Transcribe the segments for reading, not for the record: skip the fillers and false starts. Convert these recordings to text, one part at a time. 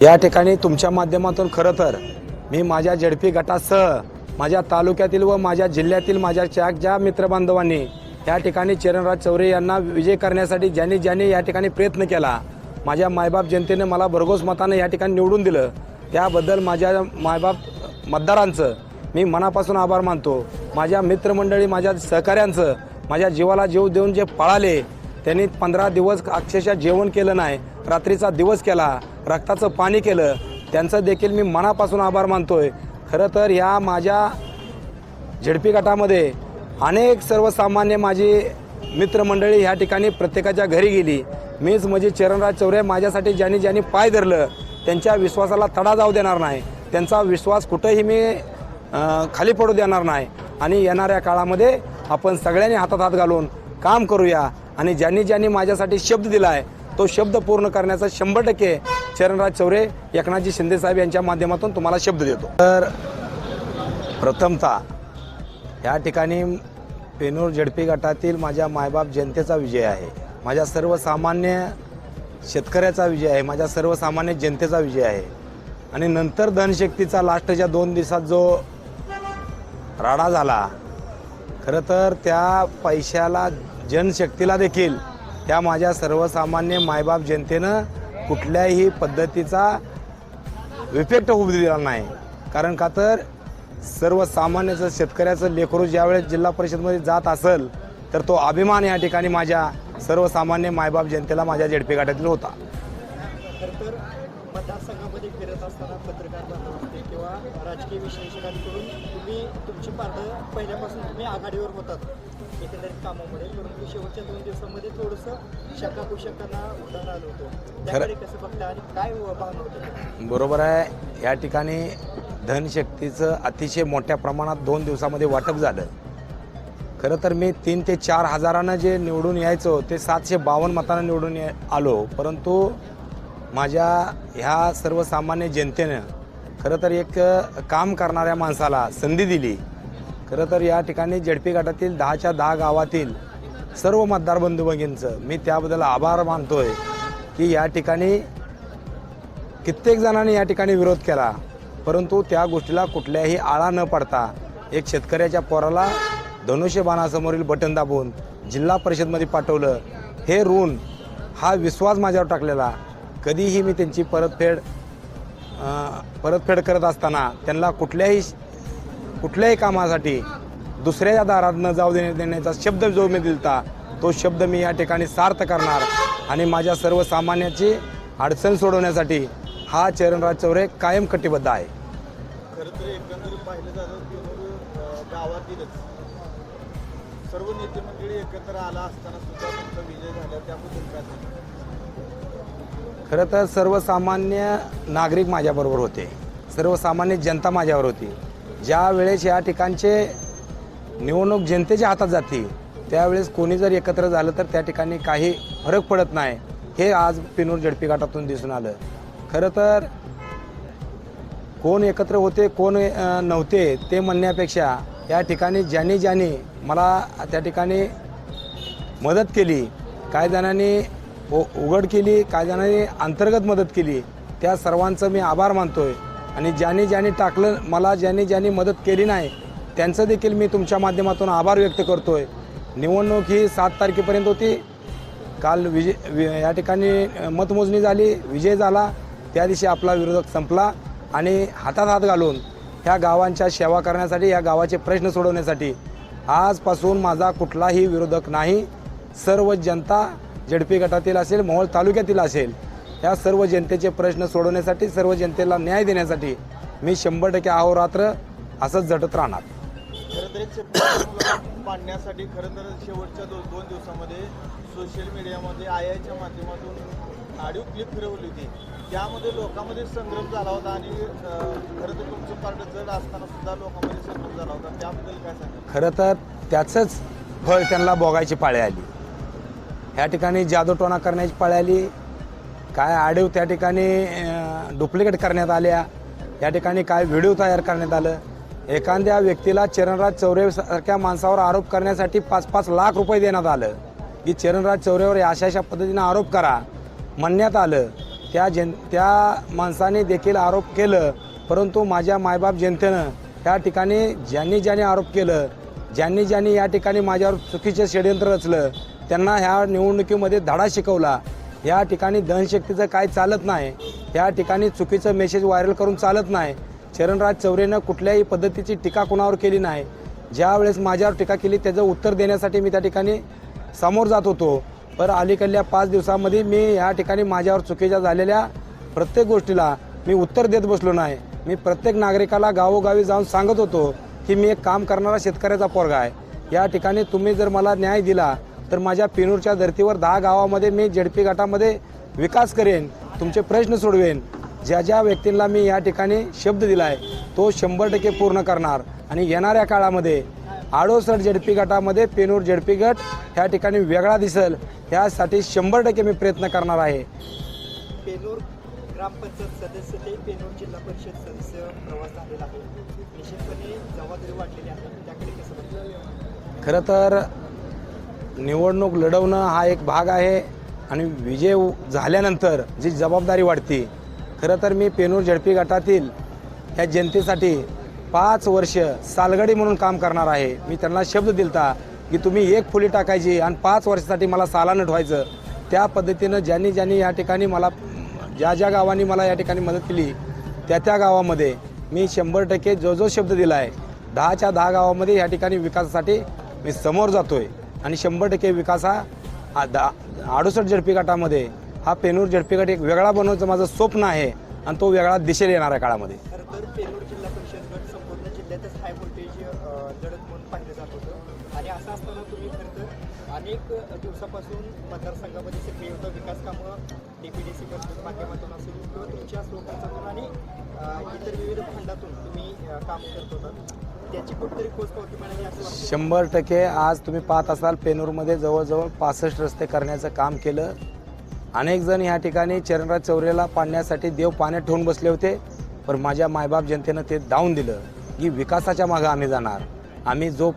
या ठिकाणी तुमच्या माध्यमातून खरं तर मी माझ्या झेडपी गटासह माझ्या तालुक्यातील व माझ्या जिल्ह्यातील माझ्या ज्या मित्रबांधवांनी या ठिकाणी चरणराज चौरे यांना विजय करण्यासाठी ज्यांनी या ठिकाणी प्रयत्न केला, माझ्या मायबाप जनतेने मला भरघोस मताने या ठिकाणी निवडून दिलं, त्याबद्दल माझ्या मायबाप मतदारांचं मी मनापासून आभार मानतो। माझ्या मित्रमंडळी, माझ्या सहकाऱ्यांचं, माझ्या जीवाला जीव देऊन जे पळाले, त्यांनी 15 दिवस अक्षरशः जेवण केलं नाही, रात्रीचा दिवस केला, रक्ताचं पाणी केलं, त्यांचं देखील मी मनापासून आभार मानतोय। खरं तर या माझ्या झेडपी गटामध्ये अनेक सर्वसामान्य माझी मित्रमंडळी ह्या ठिकाणी प्रत्येकाच्या घरी गेली। मीच म्हणजे चरणराज चौरे माझ्यासाठी ज्यांनी पाय धरलं त्यांच्या विश्वासाला तडा जाऊ देणार नाही, त्यांचा विश्वास कुठेही मी खाली पडू देणार नाही आणि येणाऱ्या काळामध्ये आपण सगळ्यांनी हातात हात घालून काम करूया आणि ज्यांनी माझ्यासाठी शब्द दिला आहे तो शब्द पूर्ण करण्याचा 100% चरणराज चौरे एकनाथजी शिंदे साहेब यांच्या माध्यमातून तुम्हाला शब्द देतो। तर प्रथमतः या ठिकाणी पेनूर झेडपी गटातील माझ्या मायबाप जनतेचा विजय आहे, माझ्या सर्वसामान्य शेतकऱ्याचा विजय आहे, माझ्या सर्वसामान्य जनतेचा विजय आहे। आणि नंतर धनशक्तीचा लास्टच्या 2 दिवसात जो राडा झाला, खरं तर त्या पैशाला जनशक्तीला देखील त्या माझ्या सर्वसामान्य मायबाप जनतेनं कुठल्याही पद्धतीचा इफेक्ट होऊ दिला नाही। कारण का तर सर्वसामान्याचं शेतकऱ्याचं लेकरू ज्यावेळेस जिल्हा परिषदमध्ये जात असेल तर तो अभिमान या ठिकाणी माझ्या सर्वसामान्य मायबाप जनतेला माझ्या झेडपी गटातील होता। तर मतदारसंघामध्ये फिरत असताना पत्रकार बांधवांकडे किंवा राजकीय विश्लेषकांकडून तुमची पार्ट पहिल्यापासून तुम्ही आघाडीवर होतात एकंदरीत कामामध्ये, परंतु शेवटच्या 2 दिवसांमध्ये थोडंसं शकाकुशकांना उदाहरण आलं होतं, त्याकडे कसं बघता आणि काय भावना होतं? बरोबर आहे, या ठिकाणी धनशक्तीचं अतिशय मोठ्या प्रमाणात 2 दिवसामध्ये वाटप झालं। खरं तर मी 3 ते 4 हजारानं जे निवडून यायचो ते 752 मतांना निवडून आलो, परंतु माझ्या ह्या सर्वसामान्य जनतेनं खरं तर एक काम करणाऱ्या माणसाला संधी दिली। खरं तर या ठिकाणी झेडपी गटातील 10च्या 10 गावातील सर्व मतदार बंधू भगिनींचं मी त्याबद्दल आभार मानतोय की या ठिकाणी कित्येक जणांनी या ठिकाणी विरोध केला, परंतु त्या गोष्टीला कुठल्याही आळा न पडता एक शेतकऱ्याच्या पोराला धनुष्यबाणासमोरील बटन दाबून जिल्हा परिषदमध्ये पाठवलं। हे ऋण हा विश्वास माझ्यावर टाकलेला, कधीही मी त्यांची परतफेड करत असताना त्यांना कुठल्याही कामासाठी दुसऱ्याच्या दारात न जाऊ देण्याचा शब्द जो मी दिलता तो शब्द मी या ठिकाणी सार्थ करणार आणि माझ्या सर्वसामान्याची अडचण सोडवण्यासाठी हा चरणराज चौरे कायम कटिबद्ध आहे। खरं तर एकंदरीत पाहिलं जातं पेनूर गावातीलच सर्व नेते मंडळी एकत्र आला असताना सुद्धा तुमचा विजय झाला, त्याबद्दल काय सांगा? खरं तर सर्वसामान्य नागरिक माझ्याबरोबर होते, सर्वसामान्य जनता माझ्यावर होती। ज्या वेळेस या ठिकाणचे निवडणूक जनतेच्या हातात जाते त्यावेळेस कोणी जर एकत्र झालं तर त्या ठिकाणी काही फरक पडत नाही, हे आज पेनूर झेडपी गटातून दिसून आलं। खरं तर कोण एकत्र होते कोण नव्हते ते म्हणण्यापेक्षा या ठिकाणी ज्यांनी मला त्या ठिकाणी मदत केली, काही जणांनी उघड केली, काही जणांनी अंतर्गत मदत केली, त्या सर्वांचं मी आभार मानतोय। आणि ज्यांनी टाकलं मला, ज्यांनी मदत केली नाही त्यांचं देखील मी तुमच्या माध्यमातून आभार व्यक्त करतोय। निवडणूक ही 7 तारखेपर्यंत होती, काल या ठिकाणी मतमोजणी झाली, विजय झाला, त्या दिवशी आपला विरोधक संपला आणि हातात हात घालून ह्या गावांच्या सेवा करण्यासाठी, या गावाचे प्रश्न सोडवण्यासाठी आजपासून माझा कुठलाही विरोधक नाही। सर्व जनता झेडपी गटातील असेल, मोहोळ तालुक्यातील असेल, या सर्व जनतेचे प्रश्न सोडवण्यासाठी, सर्व जनतेला न्याय देण्यासाठी मी 100% अहोरात्र असंच झटत राहणार। खरं तर एक पाडण्यासाठी खरं तर शेवटच्या 2 दिवसामध्ये सोशल मीडियामध्ये आयच्या माध्यमातून ऑडिओ क्लिप फिरवली होती, त्यामध्ये लोकांमध्ये संग्राम झाला होता आणि खरं तर तुमचं पार्ट जड असताना सुद्धा लोकांमध्ये संग्राम झाला होता, त्याबद्दल काय सांगा? खरं तर त्याचंच फळ त्यांना भोगायची पाळी आली। ह्या ठिकाणी जादूटोणा करण्याची पाळी आली, काय ऑडिओ त्या ठिकाणी डुप्लिकेट करण्यात आल्या, या ठिकाणी काय व्हिडिओ तयार करण्यात आलं। एखाद्या व्यक्तीला चरणराज चौरेसारख्या माणसावर आरोप करण्यासाठी 5-5 लाख रुपये देण्यात आलं की चरणराज चौरेवर अशा पद्धतीनं आरोप करा म्हणण्यात आलं, त्या माणसाने देखील आरोप केलं, परंतु माझ्या मायबाप जनतेनं त्या ठिकाणी ज्यांनी आरोप केलं, ज्यांनी या ठिकाणी माझ्यावर चुकीचं षडयंत्र रचलं, त्यांना ह्या निवडणुकीमध्ये धडा शिकवला. या ठिकाणी दहनशक्तीचं काय चालत नाही, या ठिकाणी चुकीचं मेसेज व्हायरल करून चालत नाही. चरणराज चौरेनं कुठल्याही पद्धतीची टीका कुणावर केली नाही. ज्या वेळेस माझ्यावर टीका केली त्याचं उत्तर देण्यासाठी मी त्या ठिकाणी समोर जात होतो. पण अलीकडल्या 5 दिवसामध्ये मी या ठिकाणी माझ्यावर चुकीच्या झालेल्या प्रत्येक गोष्टीला मी उत्तर देत बसलो नाही. मी प्रत्येक नागरिकाला गावोगावी जाऊन सांगत होतो की मी एक काम करणारा शेतकऱ्याचा पोरगा आहे. या ठिकाणी तुम्ही जर मला न्याय दिला तर माझ्या पेनूरच्या धर्तीवर 10 गावामध्ये मी झेडपी गटामध्ये विकास करेन, तुमचे प्रश्न सोडवेन. ज्या व्यक्तींना मी या ठिकाणी शब्द दिला आहे तो 100% पूर्ण करणार. आणि येणाऱ्या काळामध्ये 68 झेडपी गटामध्ये पेनूर झेडपी गट ह्या ठिकाणी वेगळा दिसेल, यासाठी 100% मी प्रयत्न करणार आहे. पेनूर ग्रामपंचायत सदस्य ते पेनूर जिल्हा परिषद सदस्य प्रवास झालेला आहे. निश्चितपणे जबाबदारी वाढलेली आहे, त्याकडे कसं बघता? खरं तर निवडणूक लढवणं हा एक भाग आहे आणि विजय झाल्यानंतर जी जबाबदारी वाढते. खरं तर मी पेनूर झेडपी गटातील ह्या जनतेसाठी 5 वर्ष सालगडी म्हणून काम करणार आहे. मी त्यांना शब्द दिलता की तुम्ही 1 फुली टाकायची आणि 5 वर्षासाठी मला सालानं ठेवायचं. त्या पद्धतीनं ज्यांनी या ठिकाणी मला ज्या गावांनी मला या ठिकाणी मदत केली त्या गावामध्ये मी 100% जो शब्द दिला आहे 10च्या 10 गावामध्ये या ठिकाणी विकासासाठी मी समोर जातो आहे. आणि 100% विकास हा 68 झेडपी गटामध्ये हा पेनूर झेडपी गट एक वेगळा बनवण्याचं माझं स्वप्न आहे आणि तो वेगळा दिशेला येणाऱ्या काळामध्ये. खरं तर पेनूर जिल्हा परिषद गट संपूर्ण जिल्ह्यातच हाय व्होल्टेज लढत म्हणून पाहिलं जात होतं. आणि असं असताना तुम्ही खरं तर अनेक दिवसापासून मतदारसंघामध्ये सक्रिय होता. विकास कामं DPDC माध्यमातून असेल किंवा तुमच्या स्वखर्चातून आणि इतर विविध फंडातून तुम्ही काम करत होता. त्याची कुठेतरी पोचपावती मिळाली असं वाटतं? 100% आज तुम्ही पाहत असाल पेनूरमध्ये जवळजवळ 65 रस्ते करण्याचं काम केलं. अनेक जण या ठिकाणी चरणराज चौरेला पाडण्यासाठी देव पाण्यात ठेवून बसले होते, पण माझ्या मायबाप जनतेनं ते दावून दिलं की विकासाच्या मागं आम्ही जाणार. आम्ही जो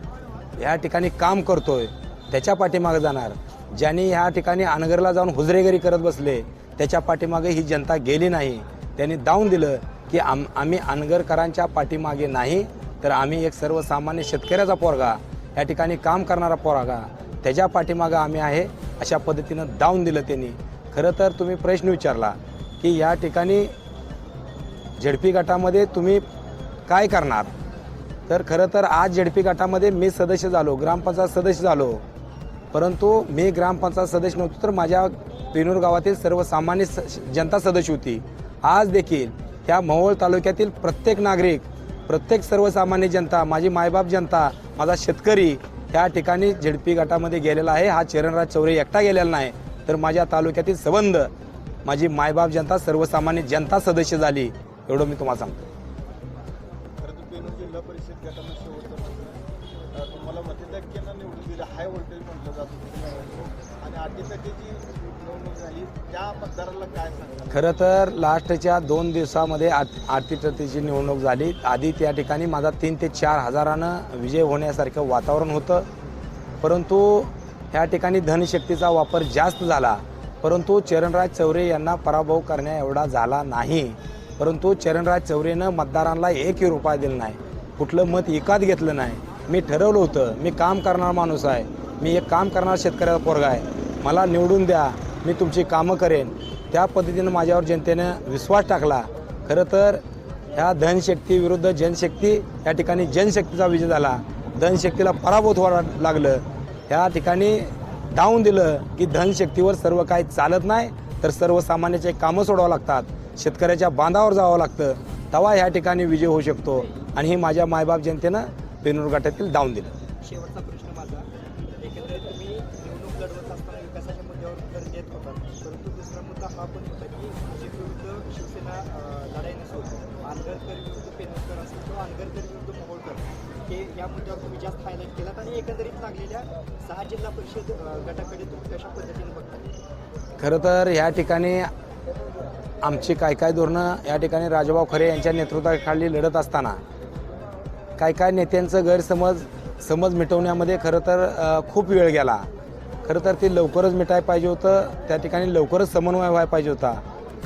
या ठिकाणी काम करतोय त्याच्या पाठीमागं जाणार. ज्यांनी ह्या ठिकाणी अनगरला जाऊन हुजरेगिरी करत बसले त्याच्या पाठीमागे ही जनता गेली नाही. त्यांनी दावून दिलं की आम्ही अनगरकरांच्या पाठीमागे नाही, तर आम्ही एक सर्वसामान्य शेतकऱ्याचा पोरगा, या ठिकाणी काम करणारा पोरगा, त्याच्या पाठीमागं आम्ही आहे, अशा पद्धतीनं दावून दिलं त्यांनी. खरं तर तुम्ही प्रश्न विचारला की या ठिकाणी झेडपी गटामध्ये तुम्ही काय करणार, तर खरं तर आज झेडपी गटामध्ये मी सदस्य झालो, ग्रामपंचायत सदस्य झालो. परंतु मी ग्रामपंचायत सदस्य नव्हतो तर माझ्या पेनूर गावातील सर्वसामान्य जनता सदस्य होती. आज देखील ह्या मोहोळ तालुक्यातील प्रत्येक नागरिक, प्रत्येक सर्वसामान्य जनता, माझी मायबाप जनता, माझा शेतकरी ह्या ठिकाणी झेडपी गटामध्ये गेलेला आहे. हा चरणराज चौरे एकटा गेलेला नाही, तर माझ्या तालुक्यातील संबंध माझी मायबाप जनता, सर्वसामान्य जनता सदस्य झाली, एवढं मी तुम्हाला सांगतो. खरं तर पेनूर जिल्हा परिषद गटामध्ये शेवटचा प्रश्न, तुम्हाला मतदारांना निवडून दिलं, हाय व्होल्टेज म्हटलं जात होतं आणि 8% निवडणूक झाली, त्या मतदाराला काय सांगतात? खरं तर लास्टच्या 2 दिवसामध्ये 8% निवडणूक झाली. आधी त्या ठिकाणी माझा 3 ते 4 हजारानं विजय होण्यासारखं वातावरण होतं, परंतु ह्या ठिकाणी धनशक्तीचा वापर जास्त झाला. परंतु चरणराज चौरे यांना पराभव करण्या एवढा झाला नाही. परंतु चरणराज चौरेनं मतदारांना 1 रुपया दिला नाही, कुठलं मत विकत घेतलं नाही. मी ठरवलं होतं मी काम करणारा माणूस आहे, मी एक काम करणारा शेतकऱ्याचा पोरगा आहे, मला निवडून द्या, मी तुमची कामं करेन. त्या पद्धतीनं माझ्यावर जनतेनं विश्वास टाकला. खरं तर ह्या धनशक्ती विरुद्ध जनशक्ती, या ठिकाणी जनशक्तीचा विजय झाला. धनशक्तीला पराभूत व्हावं लागलं. ह्या ठिकाणी दावून दिलं की धनशक्तीवर सर्व काही चालत नाही, तर सर्वसामान्याचे कामं सोडावं लागतात, शेतकऱ्याच्या बांधावर जावं लागतं, तेव्हा ह्या ठिकाणी विजय होऊ शकतो. आणि ही माझ्या मायबाप जनतेनं पेनूर गटातील दावून दिलं. शेवटचा प्रश्न माझा, एकंदरीत तुम्ही निवडणूक लढवत असताना विकासाच्या मुद्द्यावर भर देत होता, परंतु दुसरा मुद्दा हा पण होता की भाजप विरुद्ध शिवसेना लढाई नसून अनगरकर विरुद्ध पेनूरकर असेल किंवा अनगरकर विरुद्ध मोहोळकर, हे या मुद्द्यावर तुम्ही जास्त हायलाईट केलात. आणि एकंदरीत लागलेल्या 6 जिल्हा परिषद गटाकडे तुम्ही कशा पद्धतीने बघता? खरं तर ह्या ठिकाणी आमची काय धोरणं या ठिकाणी राजाभाऊ खरे यांच्या नेतृत्वाखाली लढत असताना काय नेत्यांचं गैरसमज मिटवण्यामध्ये खरं तर खूप वेळ गेला. खरं तर ते लवकरच मिटायला पाहिजे होतं, त्या ठिकाणी लवकरच समन्वय व्हायला पाहिजे होता.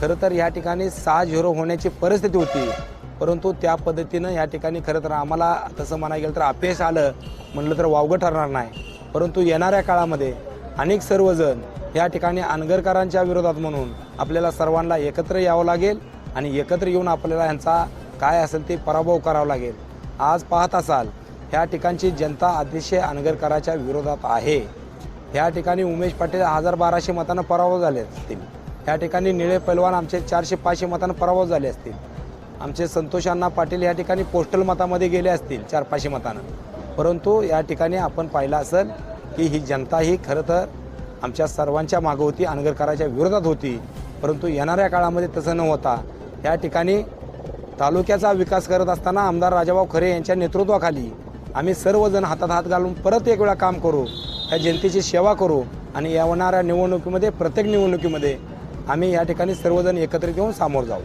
खरं तर ह्या ठिकाणी 6-0 होण्याची परिस्थिती होती, परंतु त्या पद्धतीनं ह्या ठिकाणी खरं तर आम्हाला तसं म्हणायला गेलं तर अपयश आलं म्हणलं तर वावगं ठरणार नाही. परंतु येणाऱ्या काळामध्ये अनेक सर्वजण या ठिकाणी अनगरकरांच्या विरोधात म्हणून आपल्याला सर्वांना एकत्र यावं लागेल आणि एकत्र येऊन आपल्याला यांचा काय असेल ते पराभव करावा लागेल. आज पाहत असाल ह्या ठिकाणची जनता अतिशय अनगरकराच्या विरोधात आहे. ह्या ठिकाणी उमेश पाटील 1200 मतांना पराभव झाले असतील. ह्या ठिकाणी निळे पैलवान आमचे 400-500 मतांना पराभव झाले असतील. आमचे संतोष अण्णा पाटील या ठिकाणी पोस्टल मतामध्ये गेले असतील 400-500 मतांना. परंतु या ठिकाणी आपण पाहिलं असेल की ही जनता ही खरं तर आमच्या सर्वांच्या मागं होती, अनगरकराच्या विरोधात होती. परंतु येणाऱ्या काळामध्ये तसं न होता या ठिकाणी तालुक्याचा विकास करत असताना आमदार राजाभाऊ खरे यांच्या नेतृत्वाखाली आम्ही सर्वजण हातात हात घालून परत एक वेळा काम करू, या जनतेची सेवा करू आणि येणाऱ्या निवडणुकीमध्ये प्रत्येक निवडणुकीमध्ये आम्ही या ठिकाणी सर्वजण एकत्रित येऊन सामोरं जाऊ.